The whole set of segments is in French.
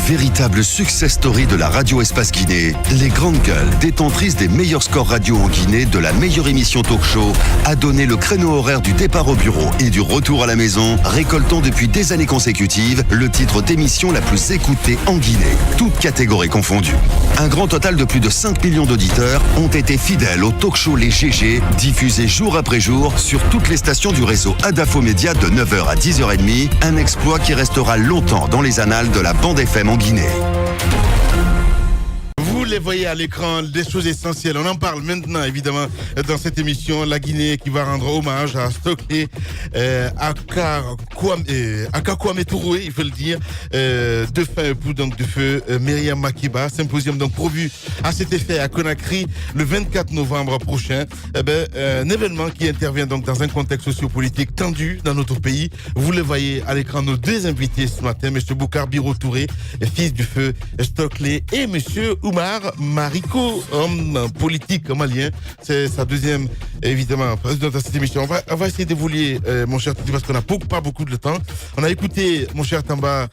Véritable success story de la radio Espace Guinée, les grandes gueules, détentrices des meilleurs scores radio en Guinée, de la meilleure émission talk show, a donné le créneau horaire du départ au bureau et du retour à la maison, récoltant depuis des années consécutives le titre d'émission la plus écoutée en Guinée, toutes catégories confondues. Un grand total de plus de 5 millions d'auditeurs ont été fidèles au talk show Les GG, diffusé jour après jour sur toutes les stations du réseau Adafo Média de 9h à 10h30, un exploit qui restera longtemps dans les annales de la bande FM en Guinée. Vous les voyez à l'écran, des choses essentielles. On en parle maintenant, évidemment, dans cette émission. La Guinée qui va rendre hommage à Stokely Akakwame Touré, il faut le dire, défunt époux donc de feu Myriam Makeba. Symposium donc prévu à cet effet à Conakry le 24 novembre prochain. Un événement qui intervient donc dans un contexte sociopolitique tendu dans notre pays. Vous le voyez à l'écran, nos deux invités ce matin, M. Bokar Biro Touré, fils du feu Stokely, et M. Oumar Mariko, homme politique malien. C'est sa deuxième, évidemment, présidente de cette émission. On va essayer d'évoluer, mon cher Titi, parce qu'on n'a pas beaucoup de temps. On a écouté, mon cher Tamba,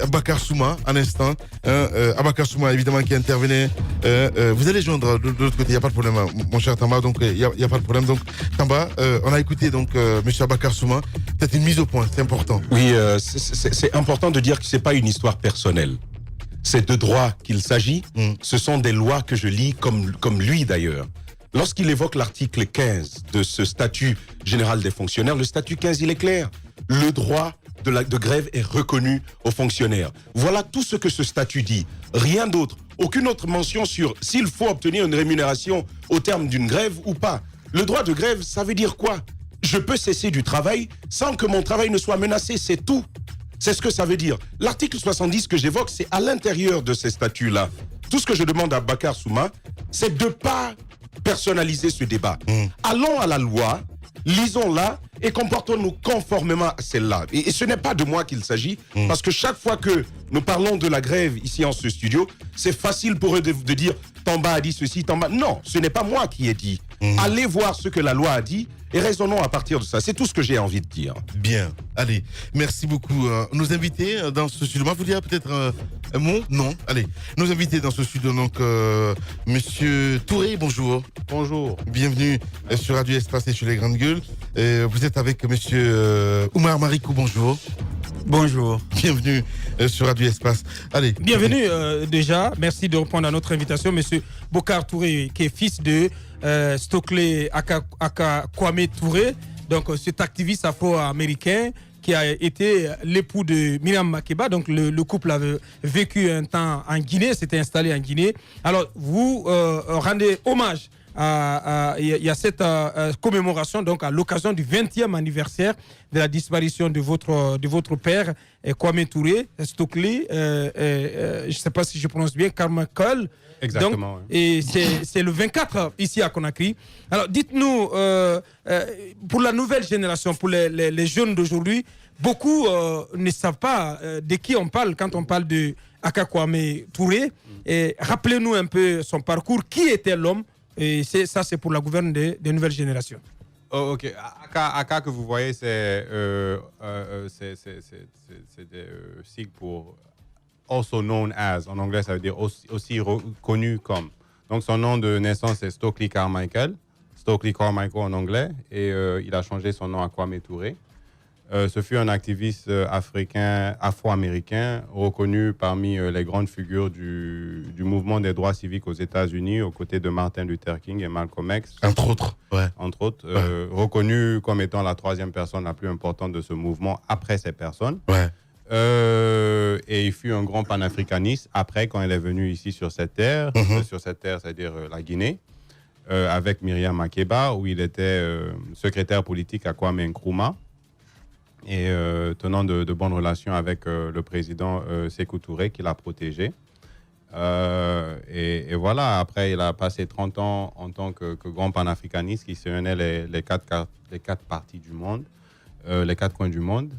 Abakar Souma, un instant. Abakar Souma, évidemment, qui intervenait. Vous allez joindre de l'autre côté, il n'y a pas de problème, mon cher Tamba, donc il n'y a pas de problème. Donc, Tamba, on a écouté donc M. Abakar Souma. C'est une mise au point, c'est important. Oui, c'est important de dire que ce n'est pas une histoire personnelle. C'est de droit qu'il s'agit. Ce sont des lois que je lis comme lui d'ailleurs. Lorsqu'il évoque l'article 15 de ce statut général des fonctionnaires, le statut 15, il est clair. Le droit de grève est reconnu aux fonctionnaires. Voilà tout ce que ce statut dit. Rien d'autre. Aucune autre mention sur s'il faut obtenir une rémunération au terme d'une grève ou pas. Le droit de grève, ça veut dire quoi? Je peux cesser du travail sans que mon travail ne soit menacé, c'est tout. C'est ce que ça veut dire. L'article 70 que j'évoque, c'est à l'intérieur de ces statuts-là. Tout ce que je demande à Bakar Souma, c'est de ne pas personnaliser ce débat. Allons à la loi, lisons-la et comportons-nous conformément à celle-là. Et ce n'est pas de moi qu'il s'agit, parce que chaque fois que nous parlons de la grève ici en ce studio, c'est facile pour eux de dire « Tamba a dit ceci, Tamba... » Non, ce n'est pas moi qui ai dit. Allez voir ce que la loi a dit et raisonnons à partir de ça. C'est tout ce que j'ai envie de dire. Bien. Allez, merci beaucoup. Nos invités dans ce studio, moi vous dire peut-être un mot? Non. Allez, nos invités dans ce studio, donc Monsieur Touré, bonjour. Bonjour. Bienvenue sur Radio Espace et sur les Grandes Gueules. Vous êtes avec Monsieur Oumar Marikou, bonjour. Bonjour. Bienvenue sur Radio Espace. Allez. Bienvenue déjà. Merci de répondre à notre invitation. Monsieur Bokar Touré, qui est fils de Stokely Akakwame Touré, donc cet activiste afro-américain qui a été l'époux de Myriam Makeba. Donc le couple avait vécu un temps en Guinée, s'était installé en Guinée. Alors vous rendez hommage il y a cette commémoration donc à l'occasion du 20e anniversaire de la disparition de votre père Kwame Touré, Stokely, je ne sais pas si je prononce bien, Carmichael. Exactement. Donc, et c'est le 24 ici à Conakry. Alors dites-nous, pour la nouvelle génération, pour les jeunes d'aujourd'hui, beaucoup ne savent pas de qui on parle quand on parle de Akakwame Touré. Et rappelez-nous un peu son parcours, qui était l'homme. Et ça, c'est pour la gouverne des nouvelles générations. Oh, ok. Aka que vous voyez, c'est des sigles pour also known as. En anglais, ça veut dire aussi reconnu comme. Donc, son nom de naissance est Stokely Carmichael. Stokely Carmichael en anglais. Et il a changé son nom à Kwame Touré. Ce fut un activiste afro-américain reconnu parmi les grandes figures du mouvement des droits civiques aux États-Unis, aux côtés de Martin Luther King et Malcolm X. Entre autres. Ouais. Entre autres, reconnu comme étant la troisième personne la plus importante de ce mouvement après ces personnes. Ouais. Et il fut un grand panafricaniste après, quand il est venu ici sur cette terre, c'est-à-dire la Guinée, avec Myriam Makeba, où il était secrétaire politique à Kwame Nkrumah. Et tenant de bonnes relations avec le président Sékou Touré, qui l'a protégé. Et voilà, après, il a passé 30 ans en tant que grand panafricaniste qui sillonnait les quatre parties du monde, les quatre coins du monde,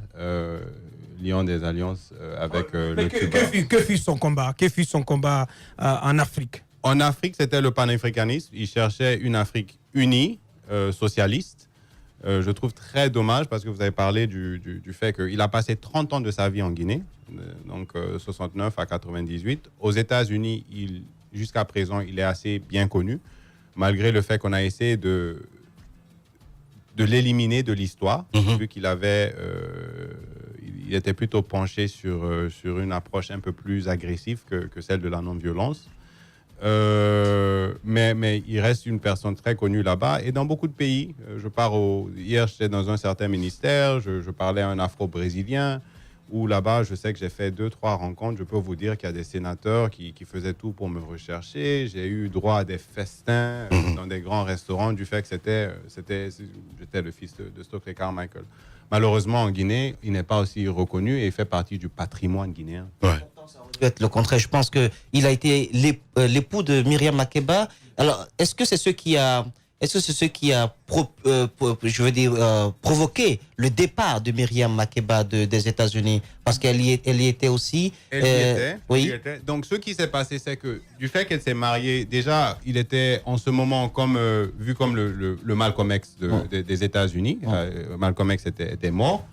liant des alliances avec le Cuba. Que fut son combat? Que fut son combat en Afrique? En Afrique, c'était le panafricanisme. Il cherchait une Afrique unie, socialiste, Je trouve très dommage parce que vous avez parlé du fait qu'il a passé 30 ans de sa vie en Guinée, donc 69 à 98. Aux États-Unis, jusqu'à présent, il est assez bien connu, malgré le fait qu'on a essayé de l'éliminer de l'histoire, vu qu'il il était plutôt penché sur une approche un peu plus agressive que celle de la non-violence. Mais il reste une personne très connue là-bas et dans beaucoup de pays. Hier, j'étais dans un certain ministère, je parlais à un Afro-Brésilien où là-bas, je sais que j'ai fait 2-3 rencontres. Je peux vous dire qu'il y a des sénateurs qui faisaient tout pour me rechercher. J'ai eu droit à des festins dans des grands restaurants du fait que j'étais le fils de Stokely Carmichael. Malheureusement, en Guinée, il n'est pas aussi reconnu et il fait partie du patrimoine guinéen. Ouais. Ça aurait dû être le contraire. Je pense qu'il a été l'époux de Myriam Makeba. Alors, est-ce que c'est ce qui a provoqué le départ de Myriam Makeba des États-Unis? Parce qu'elle y était aussi. Elle oui. y était. Donc, ce qui s'est passé, c'est que du fait qu'elle s'est mariée, déjà, il était en ce moment vu comme le Malcolm X des États-Unis. Malcolm X était mort.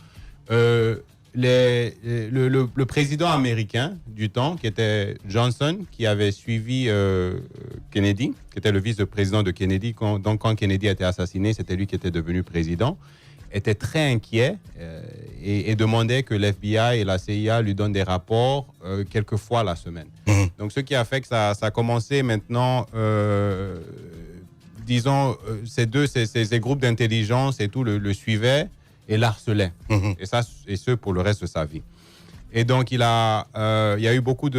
Le président américain du temps, qui était Johnson, qui avait suivi Kennedy, qui était le vice-président de Kennedy. Donc, quand Kennedy a été assassiné, c'était lui qui était devenu président, était très inquiet et demandait que l'FBI et la CIA lui donnent des rapports quelques fois la semaine. Donc, ce qui a fait que ça a commencé maintenant, disons, ces groupes d'intelligence et tout le suivaient et l'harcelait. Et ce, pour le reste de sa vie. Et donc, il y a eu beaucoup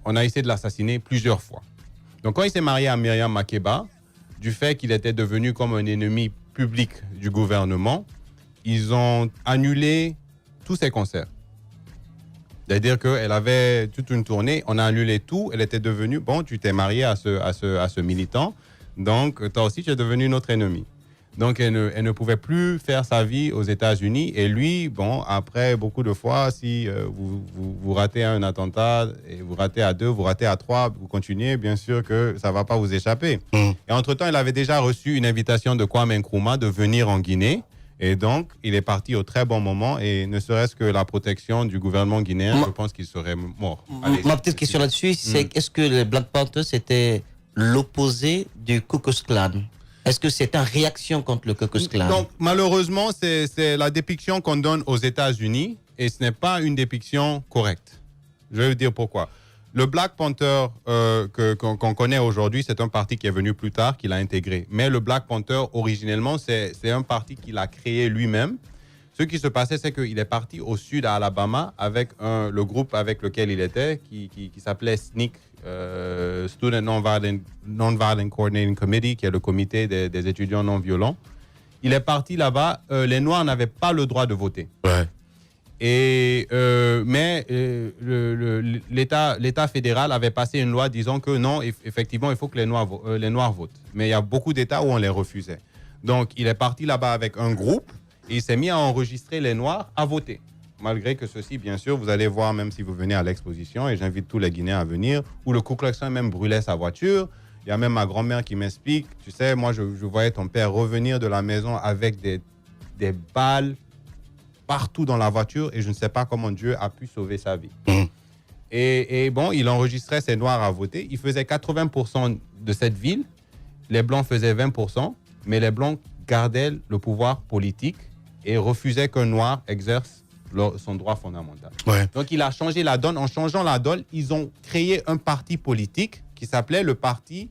on a essayé de l'assassiner plusieurs fois. Donc, quand il s'est marié à Myriam Makeba, du fait qu'il était devenu comme un ennemi public du gouvernement, ils ont annulé tous ses concerts. C'est-à-dire qu'elle avait toute une tournée, on a annulé tout, elle était devenue, tu t'es marié à ce militant, donc toi aussi tu es devenu notre ennemi. Donc, elle ne pouvait plus faire sa vie aux États-Unis. Et lui, après beaucoup de fois, si vous ratez un attentat, et vous ratez à 2, vous ratez à 3, vous continuez, bien sûr que ça ne va pas vous échapper. Et entre-temps, il avait déjà reçu une invitation de Kwame Nkrumah de venir en Guinée. Et donc, il est parti au très bon moment. Et ne serait-ce que la protection du gouvernement guinéen, je pense qu'il serait mort. Ma petite question là-dessus, c'est est-ce que les Black Panthers, c'était l'opposé du Ku Klux Klan? Est-ce que c'est une réaction contre le Ku Klux Klan? Donc, malheureusement, c'est la dépiction qu'on donne aux États-Unis et ce n'est pas une dépiction correcte. Je vais vous dire pourquoi. Le Black Panther qu'on connaît aujourd'hui, c'est un parti qui est venu plus tard, qu'il a intégré. Mais le Black Panther, originellement, c'est un parti qu'il a créé lui-même. Ce qui se passait, c'est qu'il est parti au sud, à Alabama, avec le groupe avec lequel il était, qui s'appelait SNCC, Student Nonviolent Coordinating Committee, qui est le comité des étudiants non violents. Il est parti là-bas. Les Noirs n'avaient pas le droit de voter. Ouais. Mais l'État fédéral avait passé une loi disant que non, effectivement, il faut que les Noirs votent. Mais il y a beaucoup d'États où on les refusait. Donc, il est parti là-bas avec un groupe et il s'est mis à enregistrer les Noirs à voter. Malgré que ceci, bien sûr, vous allez voir, même si vous venez à l'exposition, et j'invite tous les Guinéens à venir, où le Ku Klux Klan même brûlait sa voiture. Il y a même ma grand-mère qui m'explique, tu sais, moi, je voyais ton père revenir de la maison avec des balles partout dans la voiture, et je ne sais pas comment Dieu a pu sauver sa vie. Et il enregistrait ces Noirs à voter. Il faisait 80% de cette ville. Les Blancs faisaient 20%, mais les Blancs gardaient le pouvoir politique et refusaient qu'un Noir exerce son droit fondamental. Ouais. Donc, il a changé la donne. En changeant la donne, ils ont créé un parti politique qui s'appelait le Parti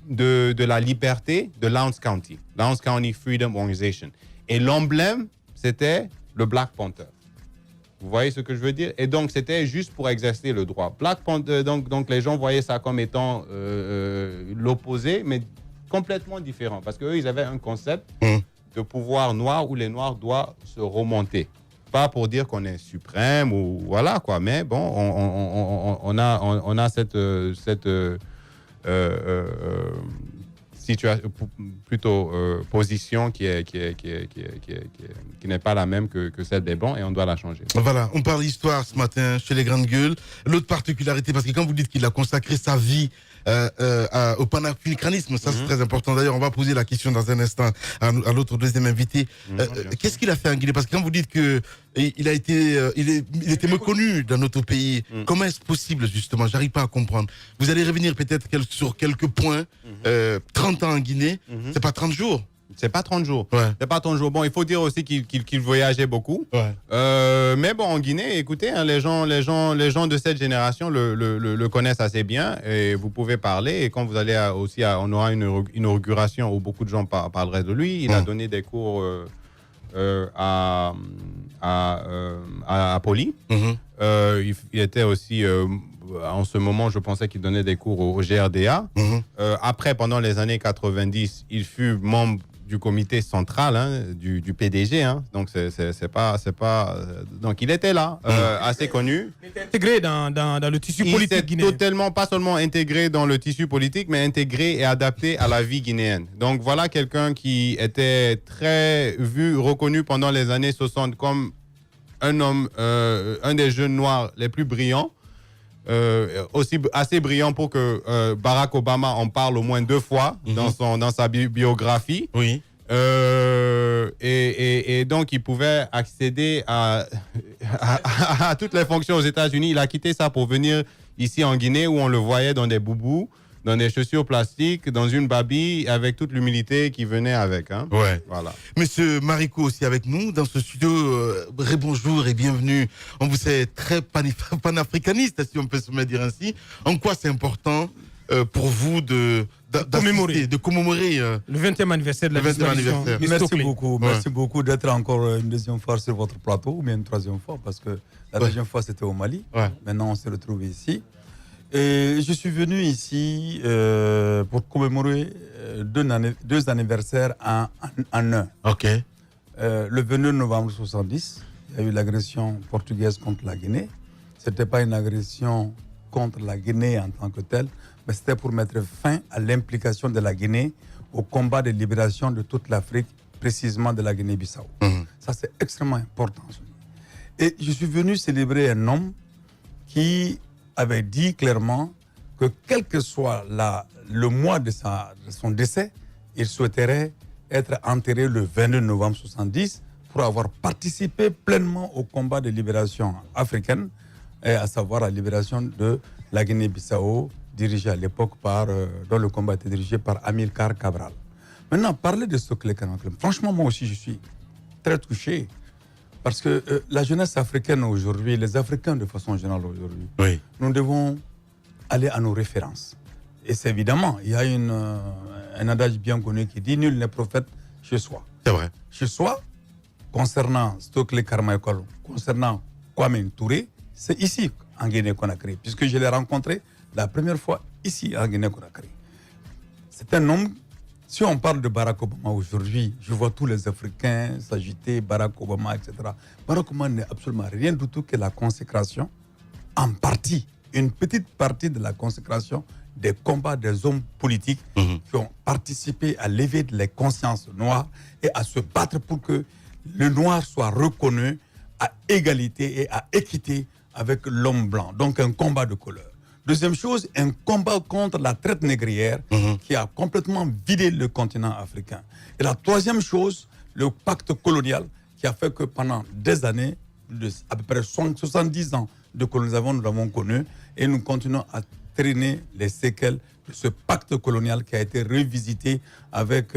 de la liberté de Lowndes County, Lowndes County Freedom Organization. Et l'emblème, c'était le Black Panther. Vous voyez ce que je veux dire? Et donc, c'était juste pour exercer le droit. Black Panther, donc les gens voyaient ça comme étant l'opposé, mais complètement différent. Parce qu'eux, ils avaient un concept de pouvoir noir où les Noirs doivent se remonter. Pas pour dire qu'on est suprême ou voilà quoi, mais bon, on a cette situation, plutôt position qui n'est pas la même que celle des Blancs et on doit la changer. Voilà, on parle histoire ce matin chez les Grandes Gueules. L'autre particularité, parce que quand vous dites qu'il a consacré sa vie au panafricanisme. Ça, c'est très important. D'ailleurs, on va poser la question dans un instant à l'autre deuxième invité. Qu'est-ce qu'il a fait en Guinée? Parce que quand vous dites que il était méconnu dans notre pays, comment est-ce possible, justement? J'arrive pas à comprendre. Vous allez revenir peut-être sur quelques points. 30 ans en Guinée, c'est pas 30 jours. C'est pas 30 jours. Ouais. C'est pas 30 jours. Bon, il faut dire aussi qu'il voyageait beaucoup. Ouais. Mais bon, en Guinée, écoutez, hein, les gens de cette génération le connaissent assez bien et vous pouvez parler. Et quand vous allez on aura une inauguration où beaucoup de gens parleraient de lui. Il a donné des cours à Poli. Il était aussi en ce moment, je pensais qu'il donnait des cours au GRDA. Après, pendant les années 90, il fut membre du comité central, hein, du PDG. Hein. Donc, c'est pas. Donc, il était là, assez connu. Il était intégré dans le tissu politique Il s'est guinéen. totalement, pas seulement intégré dans le tissu politique, mais intégré et adapté à la vie guinéenne. Donc, voilà quelqu'un qui était très reconnu pendant les années 60 comme un homme, un des jeunes noirs les plus brillants. Aussi assez brillant pour que Barack Obama en parle au moins 2 fois dans sa biographie. Oui. Et donc, il pouvait accéder à toutes les fonctions aux États-Unis. Il a quitté ça pour venir ici en Guinée où on le voyait dans des boubous, dans des chaussures plastiques, dans une babille, avec toute l'humilité qui venait avec. Hein. Ouais. Voilà. Monsieur Marico aussi avec nous dans ce studio. Bonjour et bienvenue. On vous sait très panafricaniste, si on peut se dire ainsi. En quoi c'est important pour vous de commémorer le 20e anniversaire de la disparition de Merci Stokely. beaucoup. Merci beaucoup d'être encore une deuxième fois sur votre plateau, ou bien une troisième fois, parce que la deuxième fois c'était au Mali. Maintenant on se retrouve ici. Et je suis venu ici pour commémorer 2 anniversaires en un. Ok. Le 22 novembre 1970, il y a eu l'agression portugaise contre la Guinée. Ce n'était pas une agression contre la Guinée en tant que telle, mais c'était pour mettre fin à l'implication de la Guinée au combat de libération de toute l'Afrique, précisément de la Guinée-Bissau. Ça, c'est extrêmement important. Et je suis venu célébrer un homme qui avait dit clairement que quel que soit le mois de son décès, il souhaiterait être enterré le 22 novembre 1970 pour avoir participé pleinement au combat de libération africaine, et à savoir la libération de la Guinée-Bissau, dirigée à l'époque dont le combat était dirigé par Amilcar Cabral. Maintenant, parler de Stokely Carmichael, franchement, moi aussi, je suis très touché. Parce que la jeunesse africaine aujourd'hui, les Africains de façon générale aujourd'hui, nous devons aller à nos références. Et c'est évidemment, il y a un adage bien connu qui dit « Nul n'est prophète chez soi ». C'est vrai. Chez soi, concernant Stokely Carmichael, concernant Kwame Touré, c'est ici, en Guinée-Conakry, puisque je l'ai rencontré la première fois ici, en Guinée-Conakry. C'est un homme. Si on parle de Barack Obama aujourd'hui, je vois tous les Africains s'agiter, Barack Obama, etc. Barack Obama n'est absolument rien du tout que la consécration, en partie, une petite partie de la consécration des combats des hommes politiques qui ont participé à lever les consciences noires et à se battre pour que le noir soit reconnu à égalité et à équité avec l'homme blanc. Donc un combat de couleur. Deuxième chose, un combat contre la traite négrière qui a complètement vidé le continent africain. Et la troisième chose, le pacte colonial qui a fait que pendant des années, à peu près 70 ans de colonisation, nous l'avons connu et nous continuons à traîner les séquelles de ce pacte colonial qui a été revisité avec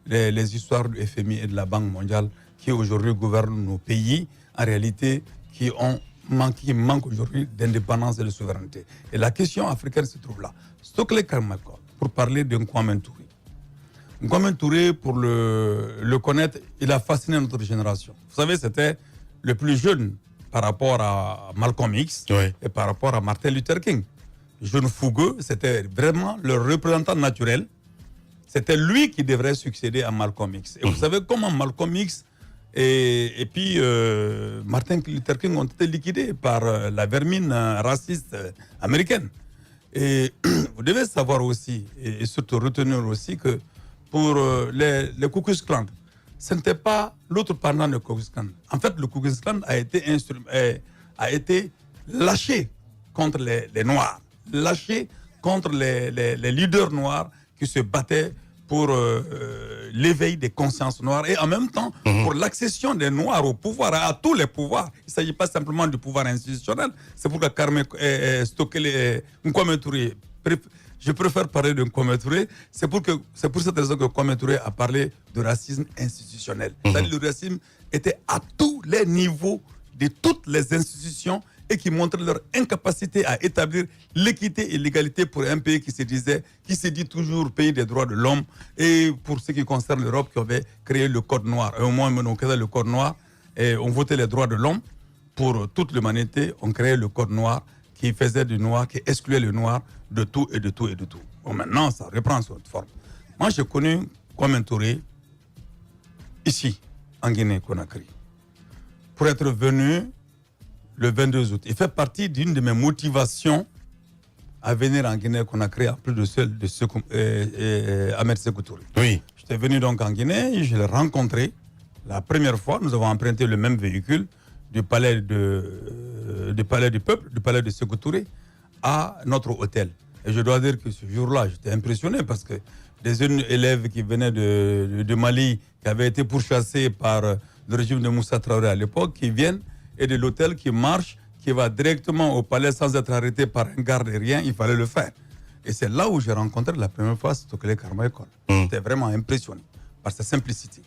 les histoires du FMI et de la Banque mondiale qui aujourd'hui gouvernent nos pays, en réalité qui manquent aujourd'hui d'indépendance et de souveraineté. Et la question africaine se trouve là. Stokely Carmichael, pour parler de Kwame Touré. Kwame Touré, pour le connaître, il a fasciné notre génération. Vous savez, c'était le plus jeune par rapport à Malcolm X et par rapport à Martin Luther King. Jeune fougueux, c'était vraiment le représentant naturel. C'était lui qui devrait succéder à Malcolm X. Et vous savez comment Malcolm X et puis Martin Luther King ont été liquidés par la vermine raciste américaine. Et vous devez savoir aussi, et surtout retenir aussi que pour les Ku Klux Klan, ce n'était pas l'autre pendant le Ku Klux Klan. En fait, le Ku Klux Klan a été lâché contre les Noirs, lâché contre les leaders noirs qui se battaient pour l'éveil des consciences noires et en même temps pour l'accession des Noirs au pouvoir, à tous les pouvoirs. Il ne s'agit pas simplement du pouvoir institutionnel. C'est pour que Kwame Touré, je préfère parler de Kwame Touré, c'est pour cette raison que Kwame Touré a parlé de racisme institutionnel. C'est-à-dire le racisme était à tous les niveaux de toutes les institutions et qui montraient leur incapacité à établir l'équité et l'égalité pour un pays qui se dit toujours pays des droits de l'homme. Et pour ce qui concerne l'Europe, qui avait créé le Code noir. Et au moins, on créait le Code noir et on votait les droits de l'homme pour toute l'humanité. On créait le Code noir qui faisait du noir, qui excluait le noir de tout et de tout et de tout. Bon, maintenant, ça reprend son forme. Moi, j'ai connu Kwame Touré ici, en Guinée-Conakry, pour être venu le 22 août. Il fait partie d'une de mes motivations à venir en Guinée-Conakry, en plus de celle de Ahmed Sékou Touré. Oui. J'étais venu donc en Guinée, je l'ai rencontré la première fois. Nous avons emprunté le même véhicule du palais du peuple, du palais de Sékou Touré, à notre hôtel. Et je dois dire que ce jour-là, j'étais impressionné parce que des jeunes élèves qui venaient de Mali, qui avaient été pourchassés par le régime de Moussa Traoré à l'époque, qui viennent et de l'hôtel qui marche, qui va directement au palais sans être arrêté par un garde et rien, il fallait le faire. Et c'est là où j'ai rencontré la première fois Stokely Carmichael. J'étais vraiment impressionné par sa simplicité,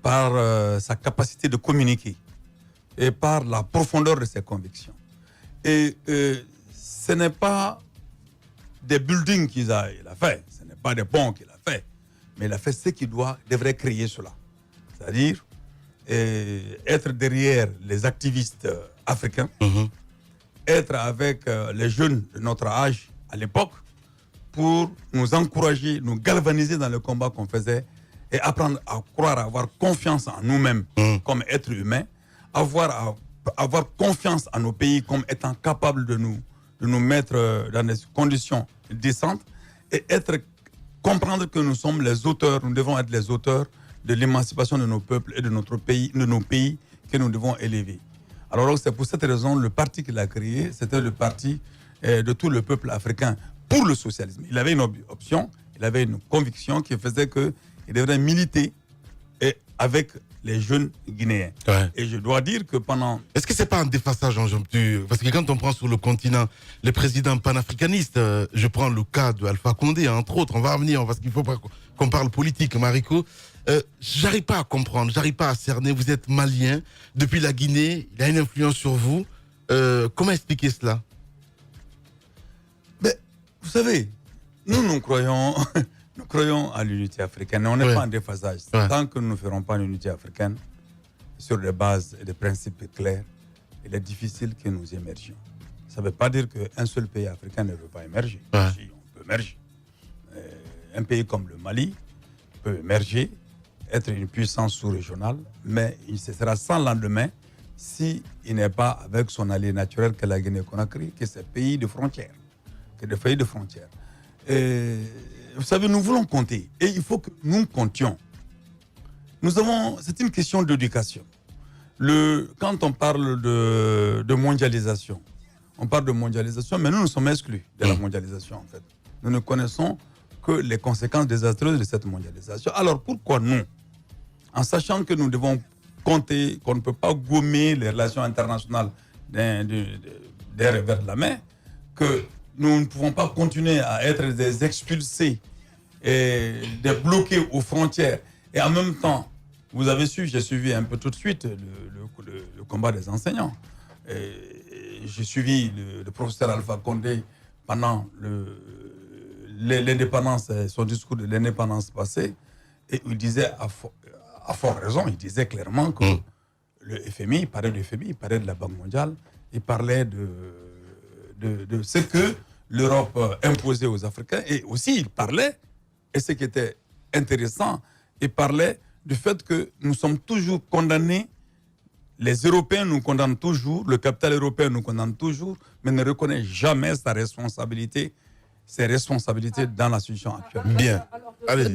par sa capacité de communiquer et par la profondeur de ses convictions. Et ce n'est pas des buildings qu'il a fait, ce n'est pas des ponts qu'il a fait, mais il a fait ce qu'il devrait créer cela. C'est-à-dire être derrière les activistes africains, être avec les jeunes de notre âge à l'époque pour nous encourager, nous galvaniser dans le combat qu'on faisait et apprendre à croire, à avoir confiance en nous-mêmes comme êtres humains, avoir confiance en nos pays comme étant capables de nous mettre dans des conditions décentes et comprendre que nous sommes les auteurs, nous devons être les auteurs de l'émancipation de nos peuples et de nos pays que nous devons élever. Alors c'est pour cette raison le parti qu'il a créé, c'était le parti de tout le peuple africain pour le socialisme. Il avait une option, il avait une conviction qui faisait qu'il devrait militer avec les jeunes Guinéens. Ouais. Et je dois dire que pendant... Est-ce que c'est pas un déphasage en parce que quand on prend sur le continent les présidents panafricanistes, je prends le cas de Alpha Condé, entre autres, on va revenir, parce qu'il faut pas qu'on parle politique, Mariko. J'arrive pas à comprendre, j'arrive pas à cerner. Vous êtes malien, depuis la Guinée, il a une influence sur vous. Comment expliquer cela? Ben, vous savez, nous croyons... Nous croyons à l'unité africaine. On n'est pas en déphasage. Tant que nous ne ferons pas l'unité africaine sur des bases et des principes clairs, il est difficile que nous émergions. Ça ne veut pas dire qu'un seul pays africain ne veut pas émerger. Si, on peut émerger. Un pays comme le Mali peut émerger, être une puissance sous-régionale, mais ce sera sans lendemain s'il n'est pas avec son allié naturel que la Guinée-Conakry, que c'est pays de frontières. Vous savez, nous voulons compter et il faut que nous comptions. C'est une question d'éducation. Quand on parle de mondialisation, on parle de mondialisation, mais nous sommes exclus de la mondialisation en fait. Nous ne connaissons que les conséquences désastreuses de cette mondialisation. Alors pourquoi nous, en sachant que nous devons compter, qu'on ne peut pas gommer les relations internationales d'un revers de la main, que nous ne pouvons pas continuer à être des expulsés et des bloqués aux frontières. Et en même temps, vous avez j'ai suivi un peu tout de suite le combat des enseignants. J'ai suivi le professeur Alpha Condé pendant l'indépendance, son discours de l'indépendance passée. Et il disait, à fort raison, il disait clairement que le FMI, il parlait du FMI, il parlait de la Banque mondiale, il parlait de ce que l'Europe imposait aux Africains. Et aussi, il parlait, et ce qui était intéressant, il parlait du fait que nous sommes toujours condamnés, les Européens nous condamnent toujours, le capital européen nous condamne toujours, mais ne reconnaît jamais ses responsabilités dans la situation actuelle. Bien. Allez.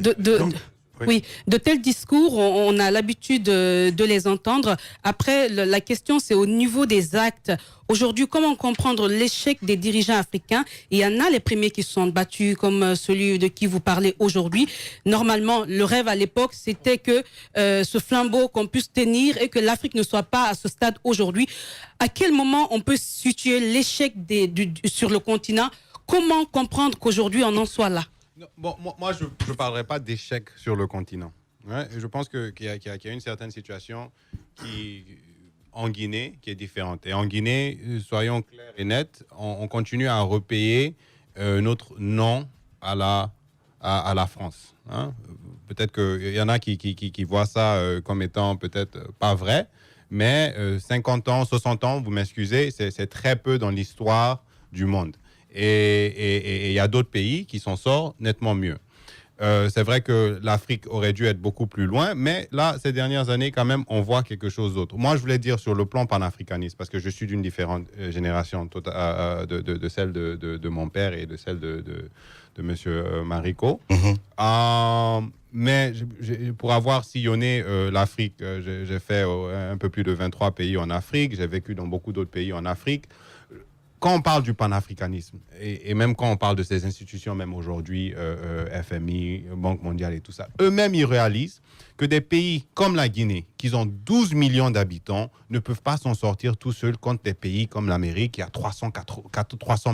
Oui, de tels discours, on a l'habitude de les entendre. Après, la question, c'est au niveau des actes. Aujourd'hui, comment comprendre l'échec des dirigeants africains? Il y en a les premiers qui se sont battus, comme celui de qui vous parlez aujourd'hui. Normalement, le rêve à l'époque, c'était que ce flambeau qu'on puisse tenir et que l'Afrique ne soit pas à ce stade aujourd'hui. À quel moment on peut situer l'échec sur le continent? Comment comprendre qu'aujourd'hui, on en soit là? Non, bon, moi, je ne parlerai pas d'échec sur le continent. Ouais, je pense qu'il y a une certaine situation en Guinée qui est différente. Et en Guinée, soyons clairs et nets, on continue à repayer notre nom à la France. Hein. Peut-être qu'il y en a qui voient ça comme étant peut-être pas vrai, mais 50 ans, 60 ans, vous m'excusez, c'est très peu dans l'histoire du monde. Et il y a d'autres pays qui s'en sortent nettement mieux. C'est vrai que l'Afrique aurait dû être beaucoup plus loin, mais là, ces dernières années, quand même, on voit quelque chose d'autre. Moi, je voulais dire sur le plan panafricaniste, parce que je suis d'une différente génération de celle de mon père et de celle de M. Marico. Mais pour avoir sillonné l'Afrique, j'ai fait un peu plus de 23 pays en Afrique, j'ai vécu dans beaucoup d'autres pays en Afrique. Quand on parle du panafricanisme, et même quand on parle de ces institutions, même aujourd'hui, FMI, Banque mondiale et tout ça, eux-mêmes, ils réalisent que des pays comme la Guinée, qui ont 12 millions d'habitants, ne peuvent pas s'en sortir tout seuls contre des pays comme l'Amérique, qui a 300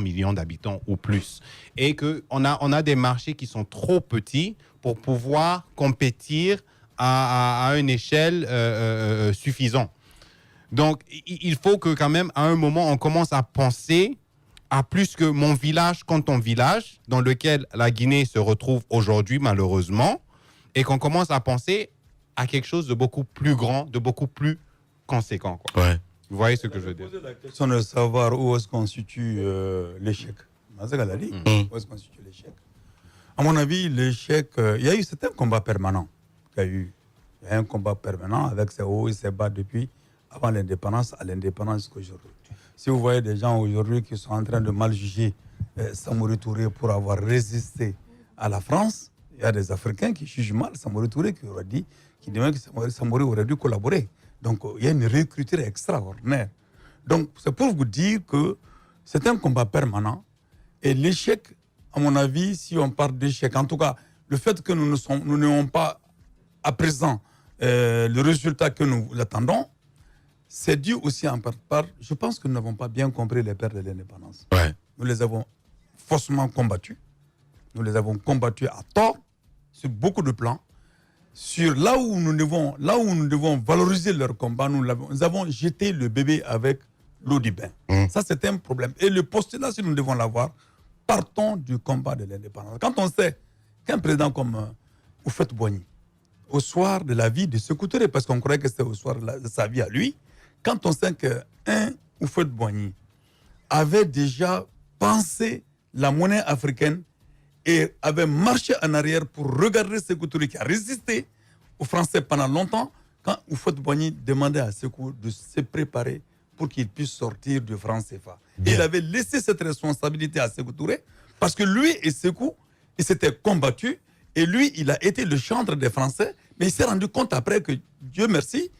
millions d'habitants ou plus. Et qu'on a des marchés qui sont trop petits pour pouvoir compétir à une échelle suffisante. Donc, il faut que quand même, à un moment, on commence à penser à plus que mon village contre ton village, dans lequel la Guinée se retrouve aujourd'hui, malheureusement, et qu'on commence à penser à quelque chose de beaucoup plus grand, de beaucoup plus conséquent. Quoi. Ouais. Vous voyez ce que je veux dire? La question de savoir où est-ce qu'on situe l'échec. Où est-ce qu'on situe l'échec? À mon avis, l'échec, il y a eu certains combats permanents. Il y a un combat permanent avec ses hauts et ses bas depuis avant l'indépendance à l'indépendance qu'aujourd'hui. Si vous voyez des gens aujourd'hui qui sont en train de mal juger Samori Touré pour avoir résisté à la France, il y a des Africains qui jugent mal Samori Touré qui demandent que Samori aurait dû collaborer. Donc il y a une réécriture extraordinaire. Donc c'est pour vous dire que c'est un combat permanent et l'échec, à mon avis, si on parle d'échec, en tout cas le fait que nous n'ayons pas à présent le résultat que nous attendons, c'est dû aussi en part, je pense que nous n'avons pas bien compris les pères de l'indépendance. Ouais. Nous les avons faussement combattus. Nous les avons combattus à tort, sur beaucoup de plans. Sur là où nous devons valoriser leur combat, nous avons jeté le bébé avec l'eau du bain. Ça, c'est un problème. Et le postulat, si nous devons l'avoir, partons du combat de l'indépendance. Quand on sait qu'un président comme Houphouët-Boigny, au soir de la vie de Sékou Touré, parce qu'on croyait que c'était au soir de sa vie à lui, quand on sait qu'un Houphouët-Boigny avait déjà pensé la monnaie africaine et avait marché en arrière pour regarder Sékou Touré qui a résisté aux Français pendant longtemps, quand Houphouët-Boigny demandait à Sékou de se préparer pour qu'il puisse sortir du franc CFA. Et il avait laissé cette responsabilité à Sékou Touré parce que lui et Sékou, ils s'étaient combattus et lui, il a été le chantre des Français, mais il s'est rendu compte après que, Dieu merci,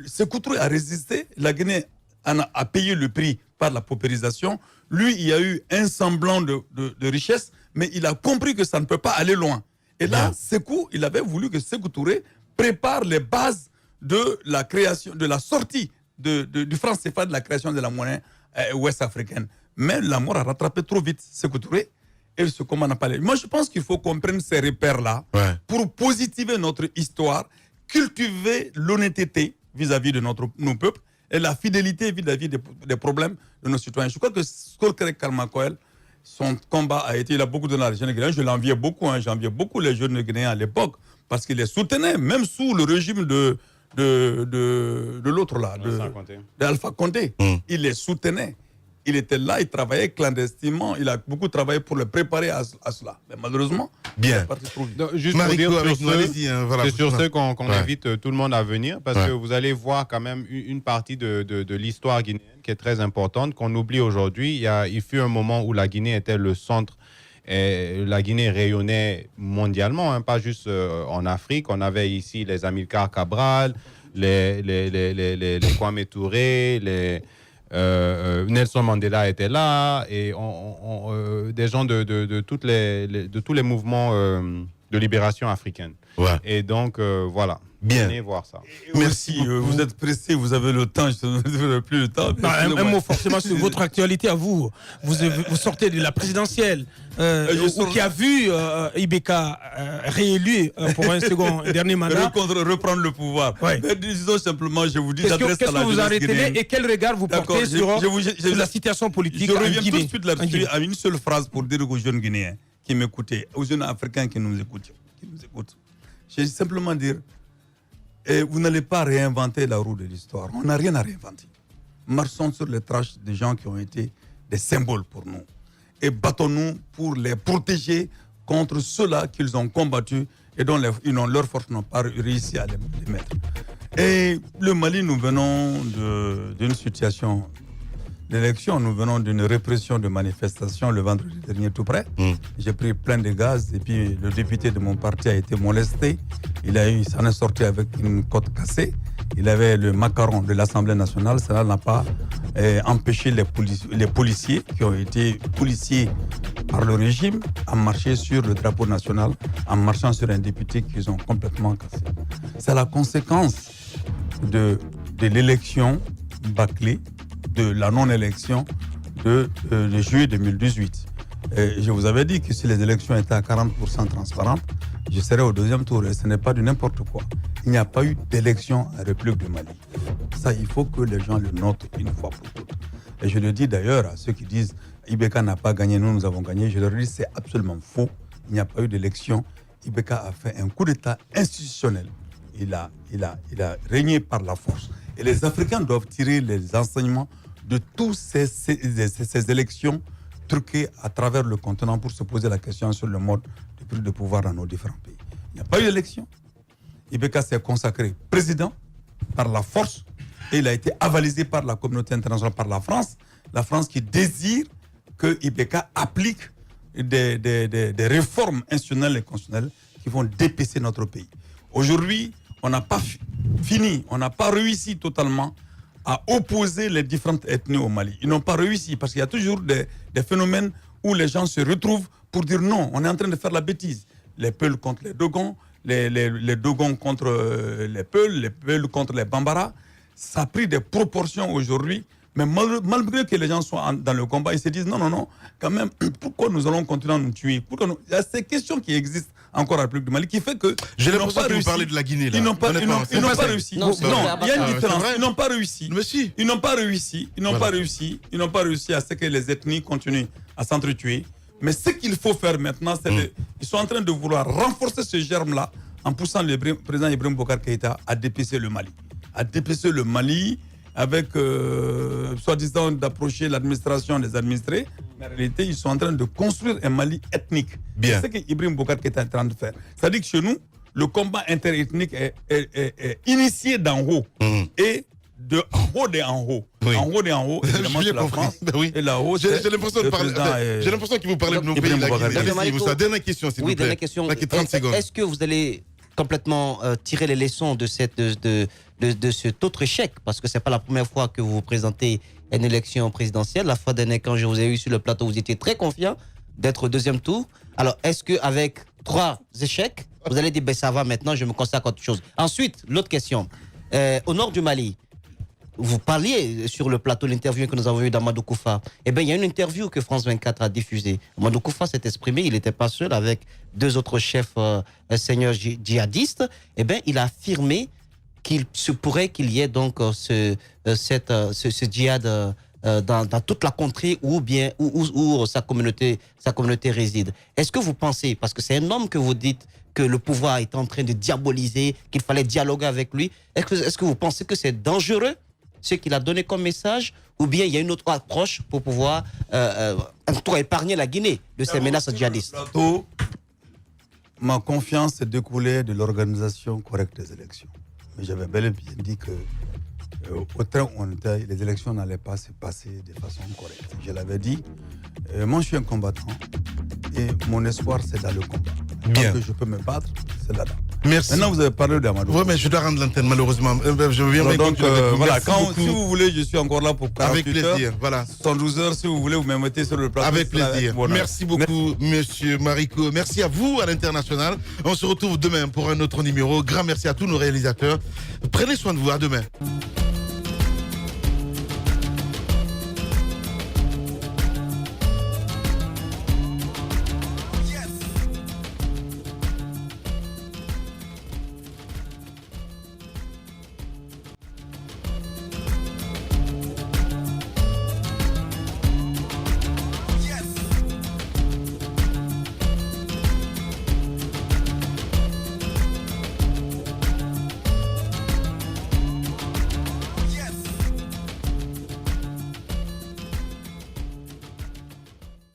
Sékou Touré a résisté, la Guinée a payé le prix par la paupérisation. Lui, il y a eu un semblant de richesse, mais il a compris que ça ne peut pas aller loin. Et là, Sékou, il avait voulu que Sékou Touré prépare les bases de la création, de la sortie du franc CFA, de la création de la monnaie ouest-africaine. Mais la mort a rattrapé trop vite Sékou Touré et ce combat n'a pas allé. Moi, je pense qu'il faut qu'on prenne ces repères-là pour positiver notre histoire, cultiver l'honnêteté vis-à-vis de nos peuples et la fidélité vis-à-vis des problèmes de nos citoyens. Je crois que Skolkrek Kalmakoel, son combat a été, il a beaucoup donné à la jeune Guinéenne. Je l'enviais beaucoup, j'enviais beaucoup les jeunes Guinéens à l'époque parce qu'il les soutenait, même sous le régime de l'autre là, d'Alpha Condé. Il les soutenait. Il était là, il travaillait clandestinement. Il a beaucoup travaillé pour le préparer à cela. Mais malheureusement, bien. Donc, juste Marico, pour dire sur ceux qu'on invite tout le monde à venir, parce que vous allez voir quand même une partie de l'histoire guinéenne qui est très importante, qu'on oublie aujourd'hui. Il fut un moment où la Guinée était le centre Et la Guinée rayonnait mondialement, hein, pas juste en Afrique. On avait ici les Amilcar Cabral, les Kwame Touré, Nelson Mandela était là, et des gens de tous les mouvements de libération africaine. Ouais. Et donc, voilà. Bien. Venez voir ça. Merci. Vous êtes pressé, vous avez le temps, je ne veux plus le temps. Un mot forcément sur votre actualité à vous. Vous sortez de la présidentielle, qui a vu Ibeka réélu pour un dernier mandat. Reprendre le pouvoir. Ouais. Mais disons simplement, je vous dis, Qu'est-ce que vous arrêtez et quel regard vous portez sur la situation politique Je en reviens Guinée? tout de suite là-dessus à une seule phrase pour dire aux jeunes Guinéens qui m'écoutaient, aux jeunes Africains qui nous écoutent. Je vais simplement dire, vous n'allez pas réinventer la roue de l'histoire. On n'a rien à réinventer. Marchons sur les traces des gens qui ont été des symboles pour nous. Et battons-nous pour les protéger contre ceux-là qu'ils ont combattus et dont leurs forces n'ont pas réussi à les mettre. Et le Mali, nous venons d'une situation d'élection, nous venons d'une répression de manifestations le vendredi dernier tout près. J'ai pris plein de gaz et puis le député de mon parti a été molesté. Il s'en est sorti avec une côte cassée. Il avait le macaron de l'Assemblée nationale. Cela n'a pas empêché les policiers qui ont été policiers par le régime à marcher sur le drapeau national, en marchant sur un député qu'ils ont complètement cassé. C'est la conséquence de l'élection bâclée, de la non-élection de juillet 2018. Je vous avais dit que si les élections étaient à 40% transparentes, je serais au deuxième tour. Et ce n'est pas du n'importe quoi. Il n'y a pas eu d'élection à la République du Mali. Ça, il faut que les gens le notent une fois pour toutes. Et je le dis d'ailleurs à ceux qui disent Ibeka n'a pas gagné, nous avons gagné. Je leur dis c'est absolument faux. Il n'y a pas eu d'élection. Ibeka a fait un coup d'État institutionnel. Il a régné par la force. Et les Africains doivent tirer les enseignements de toutes ces élections truquées à travers le continent pour se poser la question sur le mode de prise de pouvoir dans nos différents pays. Il n'y a pas eu d'élection. Ibeka s'est consacré président par la force et il a été avalisé par la communauté internationale, par la France. La France qui désire que Ibeka applique des réformes institutionnelles et constitutionnelles qui vont dépecer notre pays. Aujourd'hui, on n'a pas fini, on n'a pas réussi totalement à opposer les différentes ethnies au Mali. Ils n'ont pas réussi parce qu'il y a toujours des phénomènes où les gens se retrouvent pour dire non, on est en train de faire la bêtise. Les Peuls contre les Dogons, les Dogons contre les Peuls contre les Bambara. Ça a pris des proportions aujourd'hui, mais malgré que les gens soient dans le combat, ils se disent non, quand même, pourquoi nous allons continuer à nous tuer? Il y a ces questions qui existent encore à la République du Mali qui fait que j'ai l'impression que vous parlez de la Guinée là. Ils n'ont pas réussi. Non, il y a une différence. Ils n'ont pas réussi. Monsieur. Ils n'ont pas réussi. Ils n'ont pas réussi. Ils n'ont pas réussi à ce que les ethnies continuent à s'entretuer. Mais ce qu'il faut faire maintenant, c'est ils sont en train de vouloir renforcer ce germe-là en poussant le président Ibrahim Boubacar Keïta à dépecer le Mali. À dépecer le Mali avec soi-disant d'approcher l'administration des administrés. Mais en réalité, ils sont en train de construire un Mali ethnique. Bien. C'est ce qu'Ibrahim Boubacar Keïta est en train de faire. C'est-à-dire que chez nous, le combat interethnique est initié d'en haut. Et de en haut. Oui. En haut, évidemment, c'est la France. Oui. Et là-haut, j'ai l'impression que vous parlez de nos pays. La dernière question, s'il vous plaît. Dernière question. Là, 30 secondes. Est-ce que vous allez complètement tirer les leçons de cet autre échec? Parce que ce n'est pas la première fois que vous vous présentez à une élection présidentielle. La fois dernière, quand je vous ai eu sur le plateau, vous étiez très confiant d'être au deuxième tour. Alors, est-ce qu'avec 3 échecs, vous allez dire, ben, ça va maintenant, je me consacre à autre chose? Ensuite, l'autre question. Au nord du Mali, vous parliez sur le plateau, l'interview que nous avons eue d'Amadou Koufa. Eh bien, il y a une interview que France 24 a diffusée. Amadou Koufa s'est exprimé, il n'était pas seul, avec 2 autres chefs seigneurs djihadistes. Eh bien, il a affirmé qu'il se pourrait qu'il y ait donc ce djihad dans toute la contrée où sa communauté réside. Est-ce que vous pensez, parce que c'est un homme que vous dites que le pouvoir est en train de diaboliser, qu'il fallait dialoguer avec lui, est-ce que vous pensez que c'est dangereux ce qu'il a donné comme message, ou bien il y a une autre approche pour pouvoir épargner la Guinée de ces menaces djihadistes? Ma confiance découlait de l'organisation correcte des élections. Mais j'avais bel et bien dit que au train où on était, les élections n'allaient pas se passer de façon correcte. Je l'avais dit. Moi, je suis un combattant. Et mon espoir, c'est dans le combat. Bien. Tant que je peux me battre, c'est là-dedans. Merci. Maintenant, vous avez parlé d'Amadou. Oui, mais je dois rendre l'antenne, malheureusement. Je viens Alors, donc, voilà, Merci quand, beaucoup. si vous voulez, je suis encore là pour 48 Avec plaisir, heures, voilà. 112 heures, si vous voulez, vous me mettez sur le plateau. Avec plaisir. Bonheur. Merci beaucoup, monsieur Marico. Merci à vous, à l'international. On se retrouve demain pour un autre numéro. Grand merci à tous nos réalisateurs. Prenez soin de vous. À demain.